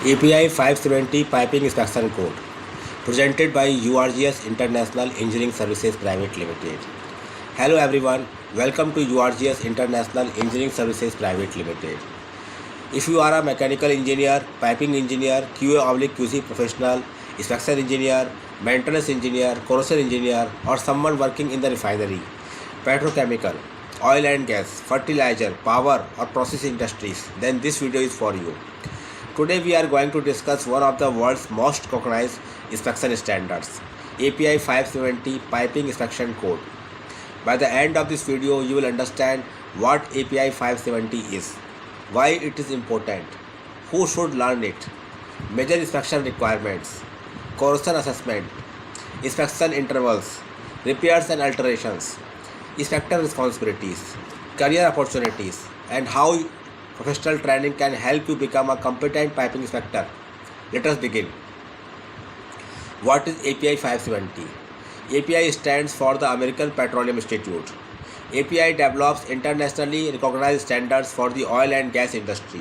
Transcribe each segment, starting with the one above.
API 570 Piping Inspection Code, presented by URGS International Engineering Services Private Limited. Hello everyone, welcome to URGS International Engineering Services Private Limited. If you are a mechanical engineer, piping engineer, QA/QC professional, inspection engineer, maintenance engineer, corrosion engineer, or someone working in the refinery, petrochemical, oil and gas, fertilizer, power, or process industries, then this video is for you. Today we are going to discuss one of the world's most recognized inspection standards, API 570 Piping Inspection Code. By the end of this video, you will understand what API 570 is, why it is important, who should learn it, major inspection requirements, corrosion assessment, inspection intervals, repairs and alterations, inspector responsibilities, career opportunities, and how professional training can help you become a competent piping inspector. Let us begin. What is API 570? API stands for the American Petroleum Institute. API develops internationally recognized standards for the oil and gas industry.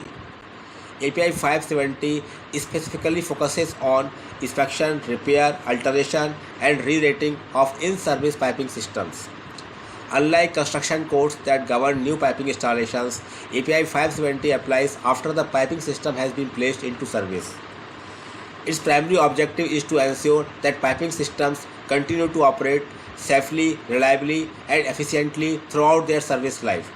API 570 specifically focuses on inspection, repair, alteration, and re-rating of in-service piping systems. Unlike construction codes that govern new piping installations, API 570 applies after the piping system has been placed into service. Its primary objective is to ensure that piping systems continue to operate safely, reliably, and efficiently throughout their service life.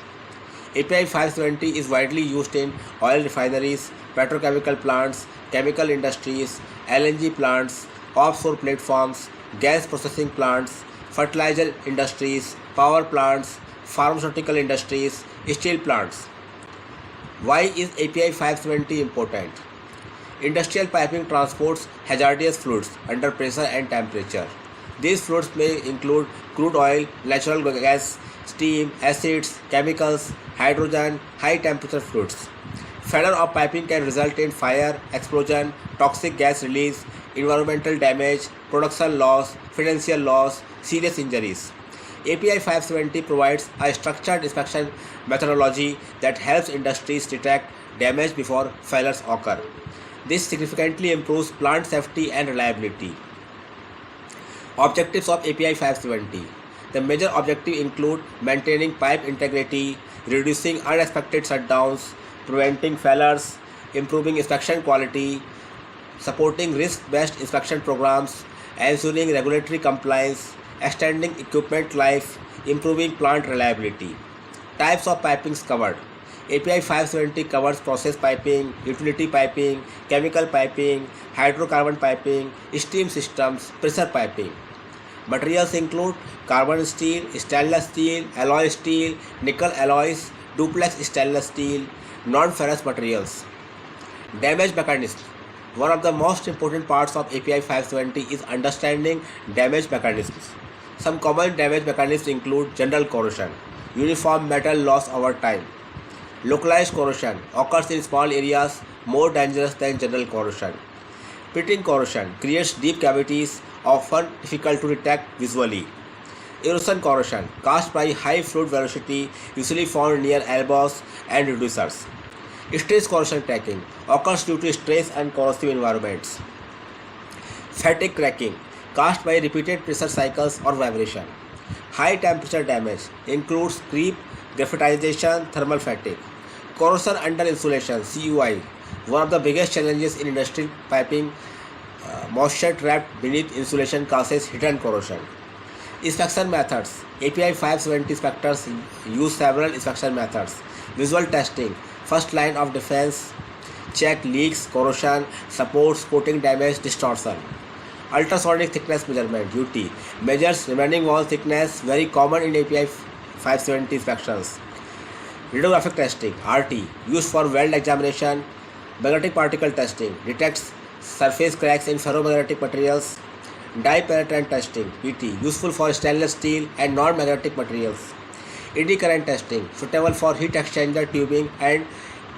API 570 is widely used in oil refineries, petrochemical plants, chemical industries, LNG plants, offshore platforms, gas processing plants, fertilizer industries, power plants, pharmaceutical industries, steel plants. Why is API 570 important? Industrial piping transports hazardous fluids under pressure and temperature. These fluids may include crude oil, natural gas, steam, acids, chemicals, hydrogen, high temperature fluids. Failure of piping can result in fire, explosion, toxic gas release, environmental damage, production loss, financial loss, serious injuries. API 570 provides a structured inspection methodology that helps industries detect damage before failures occur. This significantly improves plant safety and reliability. Objectives of API 570. The major objectives include maintaining pipe integrity, reducing unexpected shutdowns, preventing failures, improving inspection quality, supporting risk-based inspection programs, ensuring regulatory compliance, extending equipment life, improving plant reliability. Types of pipings covered. API 570 covers process piping, utility piping, chemical piping, hydrocarbon piping, steam systems, pressure piping. Materials include carbon steel, stainless steel, alloy steel, nickel alloys, duplex stainless steel, non-ferrous materials. Damage mechanism. One of the most important parts of API 570 is understanding damage mechanisms. Some common damage mechanisms include general corrosion, uniform metal loss over time. Localized corrosion occurs in small areas, more dangerous than general corrosion. Pitting corrosion creates deep cavities, often difficult to detect visually. Erosion corrosion caused by high fluid velocity, usually found near elbows and reducers. Stress corrosion cracking occurs due to stress and corrosive environments. Fatigue cracking caused by repeated pressure cycles or vibration. High temperature damage includes creep, graphitization, thermal fatigue. Corrosion under insulation (CUI). One of the biggest challenges in industrial piping, moisture trapped beneath insulation causes hidden corrosion. Inspection methods. API 570 inspectors use several inspection methods. Visual testing, first line of defense. Check leaks, corrosion, supports, coating damage, distortion. Ultrasonic thickness measurement (UT) measures remaining wall thickness, very common in API 570 inspections. Radiographic testing (RT) used for weld examination. Magnetic particle testing detects surface cracks in ferromagnetic materials. Dye penetrant testing (PT) useful for stainless steel and non-magnetic materials. Eddy current testing suitable for heat exchanger tubing and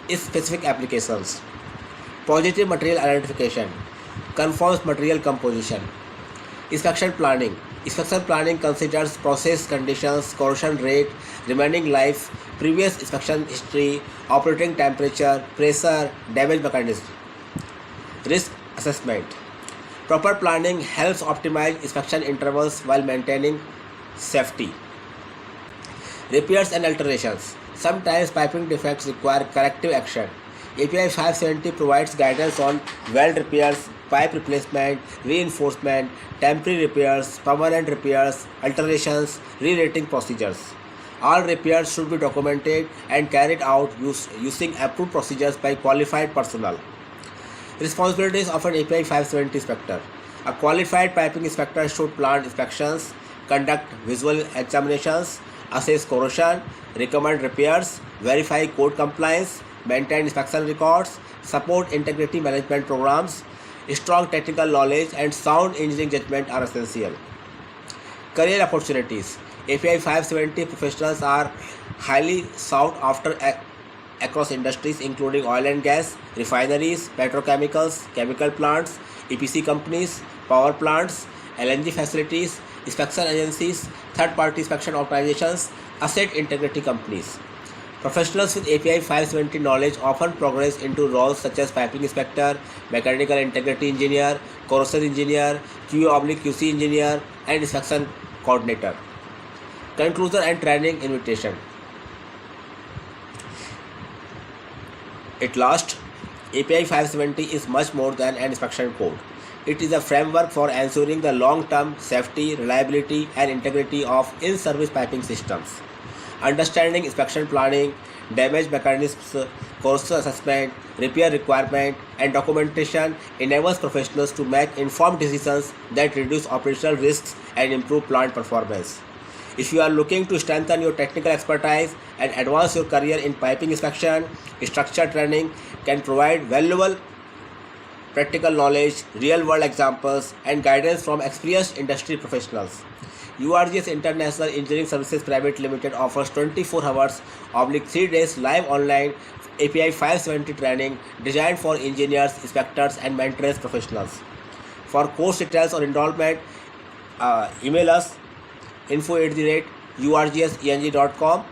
its specific applications. Positive material identification confirms material composition. Inspection planning. Inspection planning considers process conditions, corrosion rate, remaining life, previous inspection history, operating temperature, pressure, damage mechanism. Risk assessment. Proper planning helps optimize inspection intervals while maintaining safety. Repairs and alterations. Sometimes piping defects require corrective action. API 570 provides guidance on weld repairs, pipe replacement, reinforcement, temporary repairs, permanent repairs, alterations, re-rating procedures. All repairs should be documented and carried out using approved procedures by qualified personnel. Responsibilities of an API 570 inspector. A qualified piping inspector should plan inspections, conduct visual examinations, assess corrosion, recommend repairs, verify code compliance, maintain inspection records, support integrity management programs. Strong technical knowledge and sound engineering judgment are essential. Career opportunities. API 570 professionals are highly sought after across industries including oil and gas, refineries, petrochemicals, chemical plants, EPC companies, power plants, LNG facilities, inspection agencies, third-party inspection organizations, asset integrity companies. Professionals with API 570 knowledge often progress into roles such as piping inspector, mechanical integrity engineer, corrosion engineer, QA/QC engineer, and inspection coordinator. Conclusion and training invitation. At last, API 570 is much more than an inspection code. It is a framework for ensuring the long-term safety, reliability, and integrity of in-service piping systems. Understanding inspection planning, damage mechanisms, corrosion assessment, repair requirement, and documentation enables professionals to make informed decisions that reduce operational risks and improve plant performance. If you are looking to strengthen your technical expertise and advance your career in piping inspection, structured training can provide valuable practical knowledge, real-world examples, and guidance from experienced industry professionals. URGS International Engineering Services Private Limited offers 24 hours, 3 days live online API 570 training designed for engineers, inspectors, and maintenance professionals. For course details or enrollment, email us info@urgseng.com.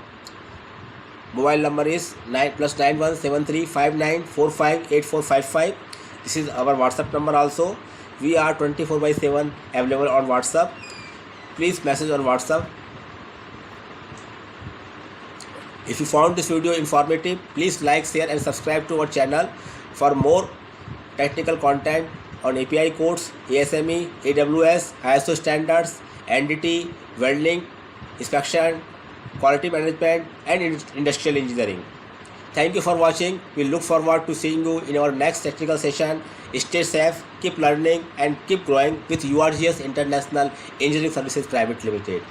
Mobile number is +91 73 59 45 8455. This is our WhatsApp number also. We are 24/7 available on WhatsApp. Please message on WhatsApp. If you found this video informative, please like, share and subscribe to our channel for more technical content on API codes, ASME, AWS, ISO standards, NDT, welding, inspection, quality management and industrial engineering. Thank you for watching. We look forward to seeing you in our next technical session. Stay safe, keep learning and keep growing with URGS International Engineering Services Private Limited.